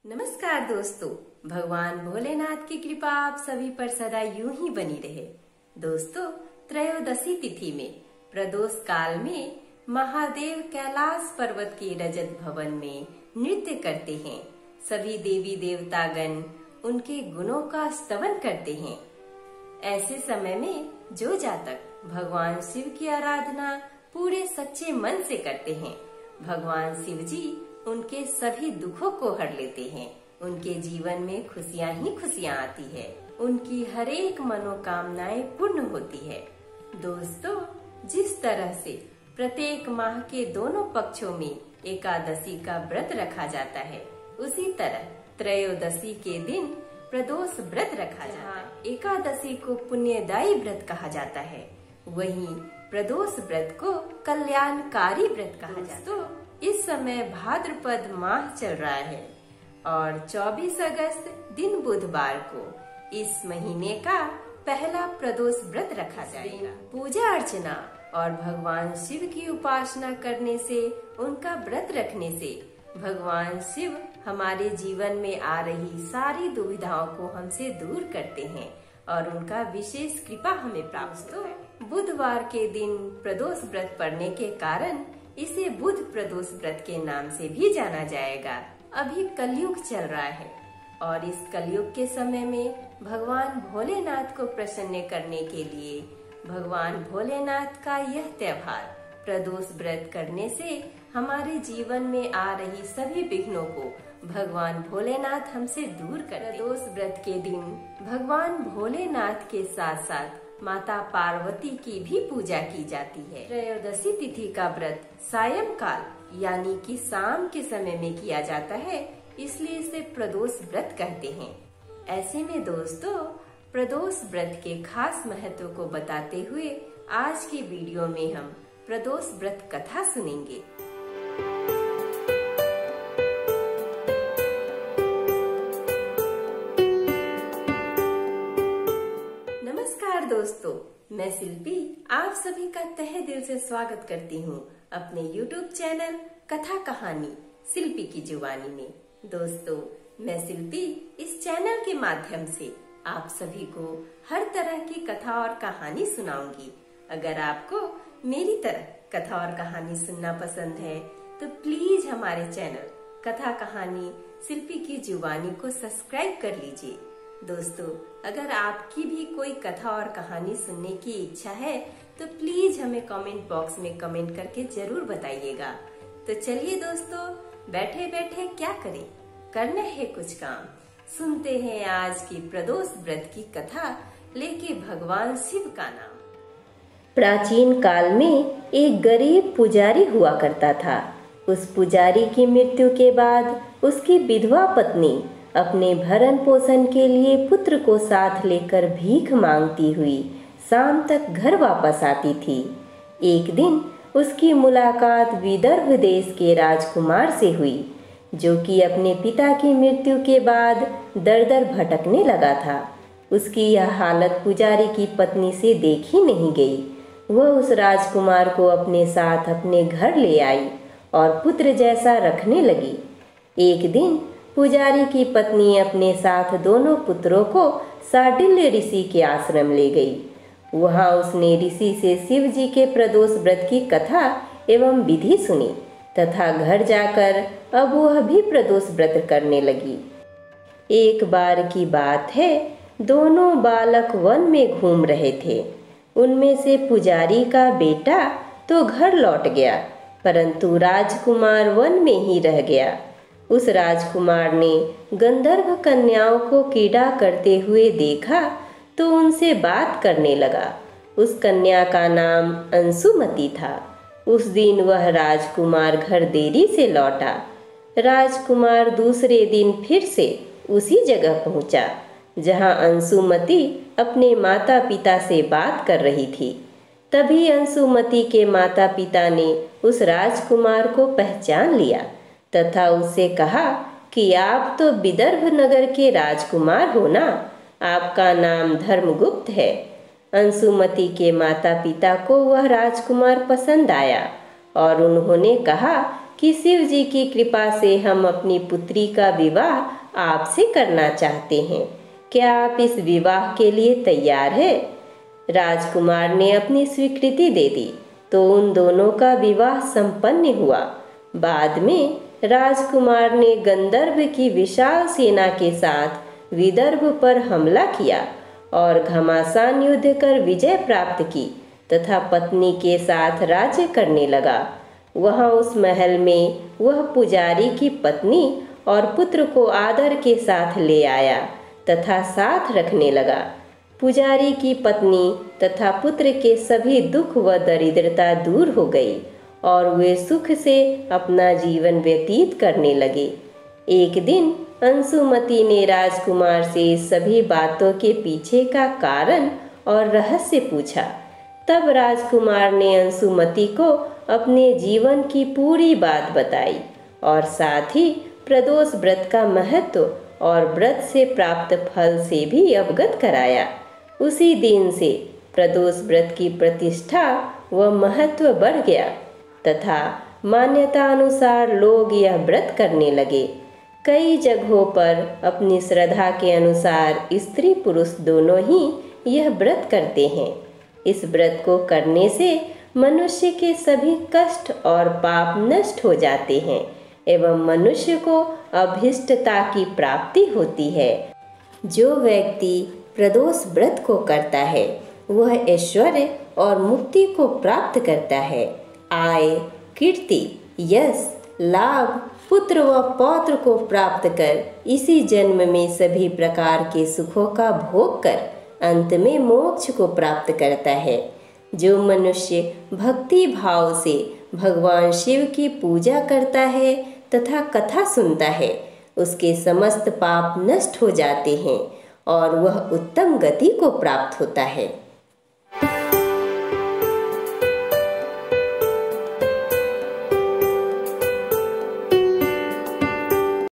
नमस्कार दोस्तों, भगवान भोलेनाथ की कृपा आप सभी पर सदा यूं ही बनी रहे। दोस्तों, त्रयोदशी तिथि में प्रदोष काल में महादेव कैलाश पर्वत के रजत भवन में नृत्य करते हैं। सभी देवी देवतागण उनके गुणों का स्तवन करते हैं। ऐसे समय में जो जातक भगवान शिव की आराधना पूरे सच्चे मन से करते हैं, भगवान शिव जी उनके सभी दुखों को हर लेते हैं। उनके जीवन में खुशियां ही खुशियां आती है। उनकी हर एक मनोकामनाएं पूर्ण होती है। दोस्तों, जिस तरह से प्रत्येक माह के दोनों पक्षों में एकादशी का व्रत रखा जाता है, उसी तरह त्रयोदशी के दिन प्रदोष व्रत रखा जाता है। एकादशी को पुण्यदायी व्रत कहा जाता है, वहीं प्रदोष व्रत को कल्याणकारी व्रत कहा जाता है। इस समय भाद्रपद माह चल रहा है और 24 अगस्त दिन बुधवार को इस महीने का पहला प्रदोष व्रत रखा जाएगा। पूजा अर्चना और भगवान शिव की उपासना करने से, उनका व्रत रखने से भगवान शिव हमारे जीवन में आ रही सारी दुविधाओं को हमसे दूर करते हैं और उनका विशेष कृपा हमें प्राप्त होता है। बुधवार के दिन प्रदोष व्रत पड़ने के कारण इसे बुध प्रदोष व्रत के नाम से भी जाना जाएगा। अभी कलयुग चल रहा है और इस कलयुग के समय में भगवान भोलेनाथ को प्रसन्न करने के लिए भगवान भोलेनाथ का यह त्योहार प्रदोष व्रत करने से हमारे जीवन में आ रही सभी विघ्नों को भगवान भोलेनाथ हमसे दूर कर। प्रदोष व्रत के दिन भगवान भोलेनाथ के साथ साथ माता पार्वती की भी पूजा की जाती है। त्रयोदशी तिथि का व्रत सायंकाल यानी कि शाम के समय में किया जाता है, इसलिए इसे प्रदोष व्रत कहते हैं। ऐसे में दोस्तों, प्रदोष व्रत के खास महत्व को बताते हुए आज की वीडियो में हम प्रदोष व्रत कथा सुनेंगे। नमस्कार दोस्तों, मैं शिल्पी आप सभी का तहे दिल से स्वागत करती हूँ अपने YouTube चैनल कथा कहानी शिल्पी की जुबानी में। दोस्तों, मैं शिल्पी इस चैनल के माध्यम से आप सभी को हर तरह की कथा और कहानी सुनाऊंगी। अगर आपको मेरी तरह कथा और कहानी सुनना पसंद है तो प्लीज हमारे चैनल कथा कहानी शिल्पी की जुबानी को सब्सक्राइब कर लीजिए। दोस्तों, अगर आपकी भी कोई कथा और कहानी सुनने की इच्छा है तो प्लीज हमें कमेंट बॉक्स में कमेंट करके जरूर बताइएगा। तो चलिए दोस्तों, बैठे बैठे क्या करें, करना है कुछ काम। सुनते हैं आज की प्रदोष व्रत की कथा लेके भगवान शिव का नाम। प्राचीन काल में एक गरीब पुजारी हुआ करता था। उस पुजारी की मृत्यु के बाद उसकी विधवा पत्नी अपने भरण पोषण के लिए पुत्र को साथ लेकर भीख मांगती हुई शाम तक घर वापस आती थी। एक दिन उसकी मुलाकात विदर्भ देश के राजकुमार से हुई, जो कि अपने पिता की मृत्यु के बाद दर दर भटकने लगा था। उसकी यह हालत पुजारी की पत्नी से देखी नहीं गई। वह उस राजकुमार को अपने साथ अपने घर ले आई और पुत्र जैसा रखने लगी। एक दिन पुजारी की पत्नी अपने साथ दोनों पुत्रों को सांडिल्य ऋषि के आश्रम ले गई। वहां उसने ऋषि से शिव जी के प्रदोष व्रत की कथा एवं विधि सुनी तथा घर जाकर अब वह भी प्रदोष व्रत करने लगी। एक बार की बात है, दोनों बालक वन में घूम रहे थे। उनमें से पुजारी का बेटा तो घर लौट गया, परंतु राजकुमार वन में ही रह गया। उस राजकुमार ने गंधर्व कन्याओं को क्रीड़ा करते हुए देखा तो उनसे बात करने लगा। उस कन्या का नाम अंशुमति था। उस दिन वह राजकुमार घर देरी से लौटा। राजकुमार दूसरे दिन फिर से उसी जगह पहुंचा जहां अंशुमति अपने माता पिता से बात कर रही थी। तभी अंशुमति के माता पिता ने उस राजकुमार को पहचान लिया तथा उससे कहा कि आप तो विदर्भ नगर के राजकुमार हो ना, आपका नाम धर्मगुप्त है। अंशुमति के माता पिता को वह राजकुमार पसंद आया और उन्होंने कहा कि शिव जी की कृपा से हम अपनी पुत्री का विवाह आपसे करना चाहते हैं। क्या आप इस विवाह के लिए तैयार हैं? राजकुमार ने अपनी स्वीकृति दे दी तो उन दोनों का विवाह संपन्न हुआ। बाद में राजकुमार ने गंधर्व की विशाल सेना के साथ विदर्भ पर हमला किया और घमासान युद्ध कर विजय प्राप्त की तथा पत्नी के साथ राज्य करने लगा। वहाँ उस महल में वह पुजारी की पत्नी और पुत्र को आदर के साथ ले आया तथा साथ रखने लगा। पुजारी की पत्नी तथा पुत्र के सभी दुख व दरिद्रता दूर हो गई और वे सुख से अपना जीवन व्यतीत करने लगे। एक दिन अंशुमति ने राजकुमार से सभी बातों के पीछे का कारण और रहस्य पूछा। तब राजकुमार ने अंशुमति को अपने जीवन की पूरी बात बताई और साथ ही प्रदोष व्रत का महत्व और व्रत से प्राप्त फल से भी अवगत कराया। उसी दिन से प्रदोष व्रत की प्रतिष्ठा व महत्व बढ़ गया तथा मान्यता अनुसार लोग यह व्रत करने लगे। कई जगहों पर अपनी श्रद्धा के अनुसार स्त्री पुरुष दोनों ही यह व्रत करते हैं। इस व्रत को करने से मनुष्य के सभी कष्ट और पाप नष्ट हो जाते हैं एवं मनुष्य को अभीष्टता की प्राप्ति होती है। जो व्यक्ति प्रदोष व्रत को करता है वह ऐश्वर्य और मुक्ति को प्राप्त करता है। आय, कीर्ति, यश, लाभ, पुत्र व पौत्र को प्राप्त कर इसी जन्म में सभी प्रकार के सुखों का भोग कर अंत में मोक्ष को प्राप्त करता है। जो मनुष्य भक्ति भाव से भगवान शिव की पूजा करता है तथा कथा सुनता है उसके समस्त पाप नष्ट हो जाते हैं और वह उत्तम गति को प्राप्त होता है।